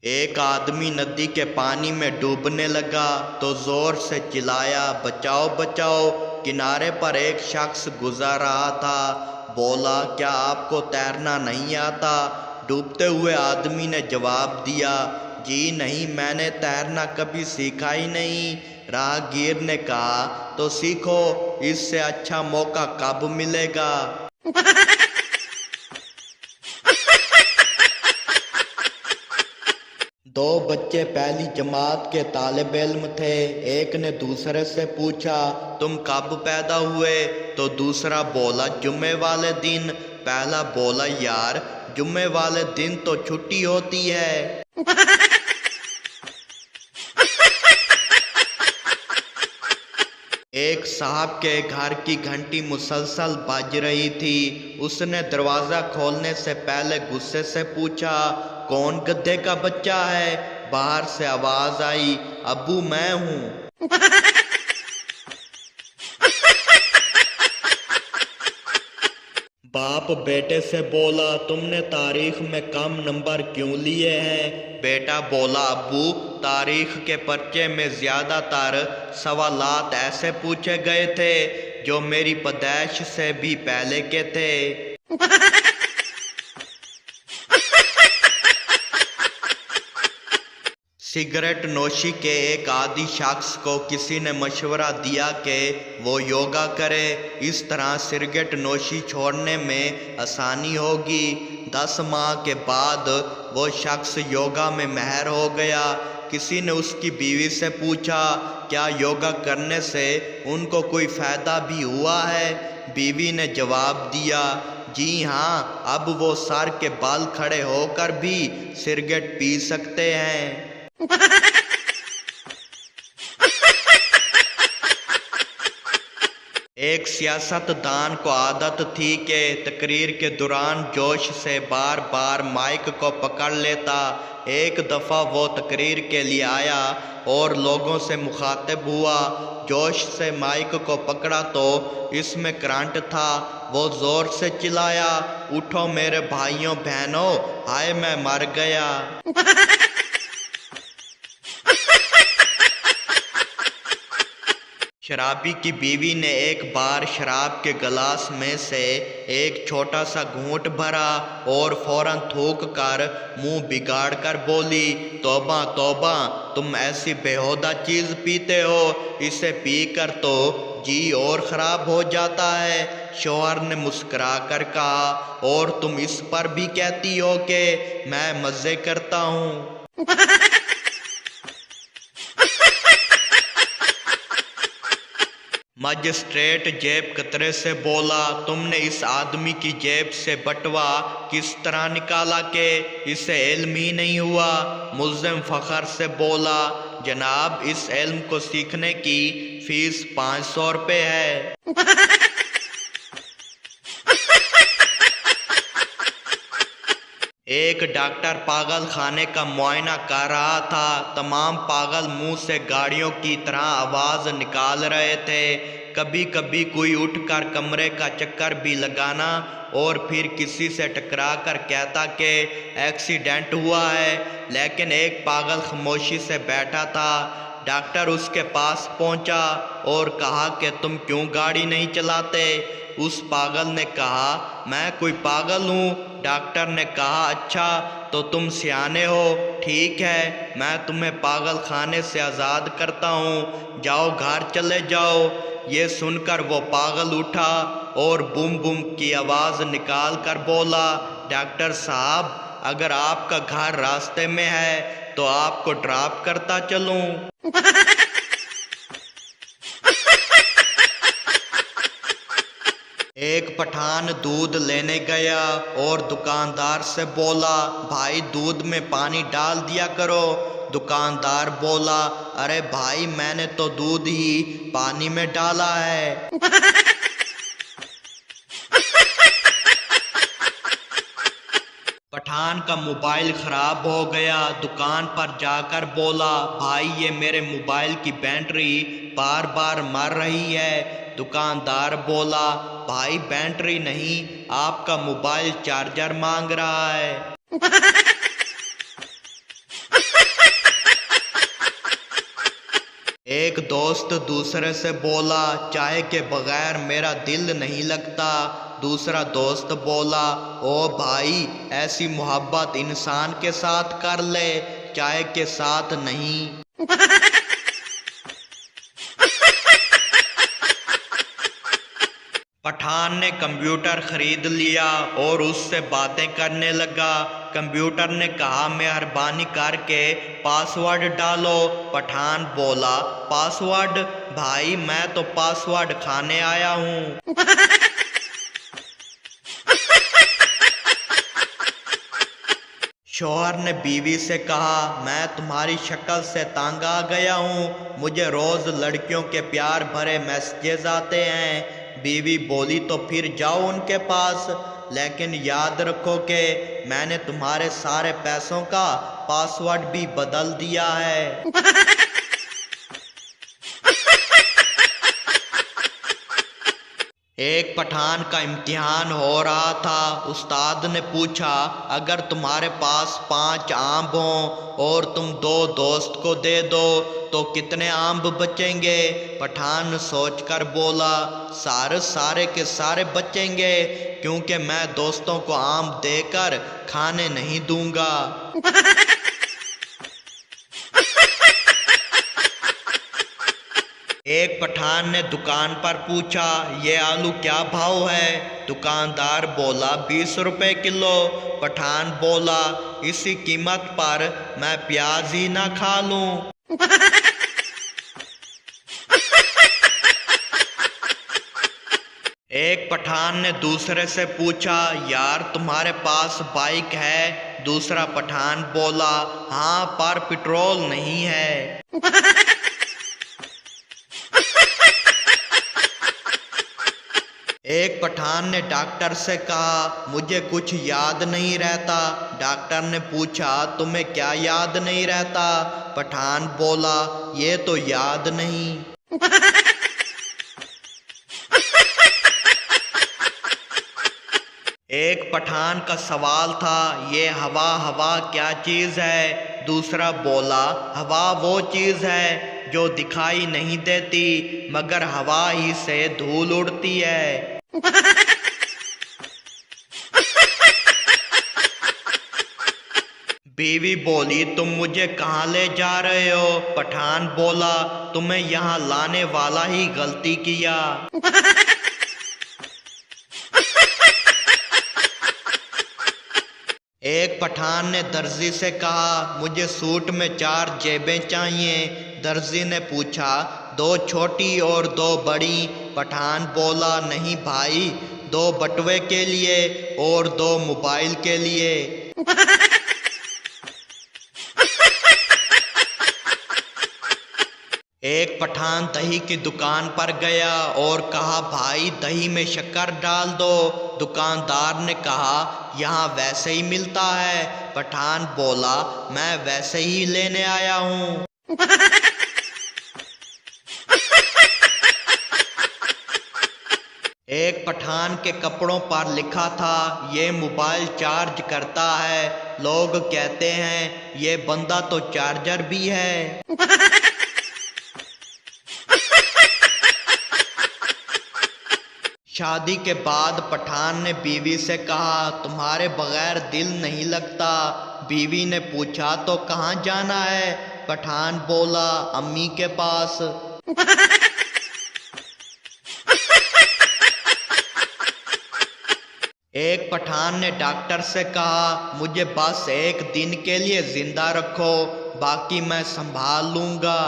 ایک آدمی ندی کے پانی میں ڈوبنے لگا تو زور سے چلایا، بچاؤ بچاؤ۔ کنارے پر ایک شخص گزر رہا تھا، بولا، کیا آپ کو تیرنا نہیں آتا؟ ڈوبتے ہوئے آدمی نے جواب دیا، جی نہیں، میں نے تیرنا کبھی سیکھا ہی نہیں۔ راہگیر نے کہا، تو سیکھو، اس سے اچھا موقع کب ملے گا؟ دو بچے پہلی جماعت کے طالب علم تھے۔ ایک نے دوسرے سے پوچھا، تم کب پیدا ہوئے؟ تو دوسرا بولا، جمعے والے دن۔ پہلا بولا، یار، جمعے والے دن تو چھٹی ہوتی ہے۔ ایک صاحب کے گھر کی گھنٹی مسلسل بج رہی تھی۔ اس نے دروازہ کھولنے سے پہلے غصے سے پوچھا، کون گدھے کا بچہ ہے؟ باہر سے آواز آئی، ابو میں ہوں۔ باپ بیٹے سے بولا، تم نے تاریخ میں کم نمبر کیوں لیے ہیں؟ بیٹا بولا، ابو، تاریخ کے پرچے میں زیادہ تر سوالات ایسے پوچھے گئے تھے جو میری پیدائش سے بھی پہلے کے تھے۔ سگریٹ نوشی کے ایک عادی شخص کو کسی نے مشورہ دیا کہ وہ یوگا کرے، اس طرح سگریٹ نوشی چھوڑنے میں آسانی ہوگی۔ 10 ماہ کے بعد وہ شخص یوگا میں ماہر ہو گیا۔ کسی نے اس کی بیوی سے پوچھا، کیا یوگا کرنے سے ان کو کوئی فائدہ بھی ہوا ہے؟ بیوی نے جواب دیا، جی ہاں، اب وہ سر کے بال کھڑے ہو کر بھی سگریٹ پی سکتے ہیں۔ ایک سیاست دان کو عادت تھی کہ تقریر کے دوران جوش سے بار بار مائک کو پکڑ لیتا۔ ایک دفعہ وہ تقریر کے لیے آیا اور لوگوں سے مخاطب ہوا۔ جوش سے مائک کو پکڑا تو اس میں کرنٹ تھا۔ وہ زور سے چلایا، اٹھو میرے بھائیوں بہنوں، ہائے میں مر گیا۔ شرابی کی بیوی نے ایک بار شراب کے گلاس میں سے ایک چھوٹا سا گھونٹ بھرا اور فوراً تھوک کر منہ بگاڑ کر بولی، توبہ توبہ، تم ایسی بیہودہ چیز پیتے ہو، اسے پی کر تو جی اور خراب ہو جاتا ہے۔ شوہر نے مسکرا کر کہا، اور تم اس پر بھی کہتی ہو کہ میں مزے کرتا ہوں۔ مجسٹریٹ جیب کترے سے بولا، تم نے اس آدمی کی جیب سے بٹوا کس طرح نکالا کہ اسے علم ہی نہیں ہوا؟ ملزم فخر سے بولا، جناب، اس علم کو سیکھنے کی فیس 500 روپے ہے۔ ایک ڈاکٹر پاگل خانے کا معائنہ کر رہا تھا۔ تمام پاگل منہ سے گاڑیوں کی طرح آواز نکال رہے تھے۔ کبھی کبھی کوئی اٹھ کر کمرے کا چکر بھی لگانا اور پھر کسی سے ٹکرا کر کہتا کہ ایکسیڈنٹ ہوا ہے، لیکن ایک پاگل خاموشی سے بیٹھا تھا۔ ڈاکٹر اس کے پاس پہنچا اور کہا کہ تم کیوں گاڑی نہیں چلاتے؟ اس پاگل نے کہا، میں کوئی پاگل ہوں؟ ڈاکٹر نے کہا، اچھا تو تم سیانے ہو، ٹھیک ہے، میں تمہیں پاگل خانے سے آزاد کرتا ہوں، جاؤ گھر چلے جاؤ۔ یہ سن کر وہ پاگل اٹھا اور بم بم کی آواز نکال کر بولا، ڈاکٹر صاحب، اگر آپ کا گھر راستے میں ہے تو آپ کو ڈراپ کرتا چلوں۔ ایک پٹھان دودھ لینے گیا اور دکاندار سے بولا، بھائی دودھ میں پانی ڈال دیا کرو۔ دکاندار بولا، ارے بھائی، میں نے تو دودھ ہی پانی میں ڈالا ہے۔ پٹھان کا موبائل خراب ہو گیا، دکان پر جا کر بولا، بھائی یہ میرے موبائل کی بیٹری بار بار مر رہی ہے۔ دکاندار بولا، بھائی بیٹری نہیں، آپ کا موبائل چارجر مانگ رہا ہے۔ ایک دوست دوسرے سے بولا چائے کے بغیر میرا دل نہیں لگتا۔ دوسرا دوست بولا او بھائی ایسی محبت انسان کے ساتھ کر لے، چائے کے ساتھ نہیں۔ پٹھان نے کمپیوٹر خرید لیا اور اس سے باتیں کرنے لگا۔ کمپیوٹر نے کہا مہربانی کر کے پاس ورڈ ڈالو۔ پٹھان بولا پاس ورڈ؟ بھائی میں تو پاس ورڈ کھانے آیا ہوں۔ شوہر نے بیوی سے کہا میں تمہاری شکل سے تنگ آ گیا ہوں، مجھے روز لڑکیوں کے پیار بھرے میسیجز آتے ہیں۔ بیوی بولی تو پھر جاؤ ان کے پاس، لیکن یاد رکھو کہ میں نے تمہارے سارے پیسوں کا پاس ورڈ بھی بدل دیا ہے۔ ایک پٹھان کا امتحان ہو رہا تھا۔ استاد نے پوچھا اگر تمہارے پاس 5 آم ہوں اور تم 2 دوست کو دے دو تو کتنے آم بچیں گے؟ پٹھان سوچ کر بولا سارے کے سارے بچیں گے، کیونکہ میں دوستوں کو آم دے کر کھانے نہیں دوں گا۔ ایک پٹھان نے دکان پر پوچھا یہ آلو کیا بھاؤ ہے؟ دکاندار بولا 20 روپے کلو۔ پٹھان بولا اسی قیمت پر میں پیاز ہی نہ کھا لوں۔ ایک پٹھان نے دوسرے سے پوچھا یار تمہارے پاس بائک ہے؟ دوسرا پٹھان بولا ہاں پر پٹرول نہیں ہے۔ ایک پٹھان نے ڈاکٹر سے کہا مجھے کچھ یاد نہیں رہتا۔ ڈاکٹر نے پوچھا تمہیں کیا یاد نہیں رہتا؟ پٹھان بولا یہ تو یاد نہیں۔ ایک پٹھان کا سوال تھا یہ ہوا کیا چیز ہے؟ دوسرا بولا ہوا وہ چیز ہے جو دکھائی نہیں دیتی مگر ہوا ہی سے دھول اڑتی ہے۔ بیوی بولی تم مجھے کہاں لے جا رہے ہو؟ پٹھان بولا تمہیں یہاں لانے والا ہی غلطی کیا۔ ایک پٹھان نے درزی سے کہا مجھے سوٹ میں 4 جیبیں چاہیے۔ درزی نے پوچھا 2 چھوٹی اور 2 بڑی؟ پٹھان بولا نہیں بھائی، 2 بٹوے کے لیے اور 2 موبائل کے لیے۔ ایک پٹھان دہی کی دکان پر گیا اور کہا بھائی دہی میں شکر ڈال دو۔ دکاندار نے کہا یہاں ویسے ہی ملتا ہے۔ پٹھان بولا میں ویسے ہی لینے آیا ہوں۔ ایک پٹھان کے کپڑوں پر لکھا تھا یہ موبائل چارج کرتا ہے، لوگ کہتے ہیں یہ بندہ تو چارجر بھی ہے۔ شادی کے بعد پٹھان نے بیوی سے کہا تمہارے بغیر دل نہیں لگتا۔ بیوی نے پوچھا تو کہاں جانا ہے؟ پٹھان بولا امی کے پاس۔ ایک پٹھان نے ڈاکٹر سے کہا مجھے بس 1 دن کے لیے زندہ رکھو، باقی میں سنبھال لوں گا۔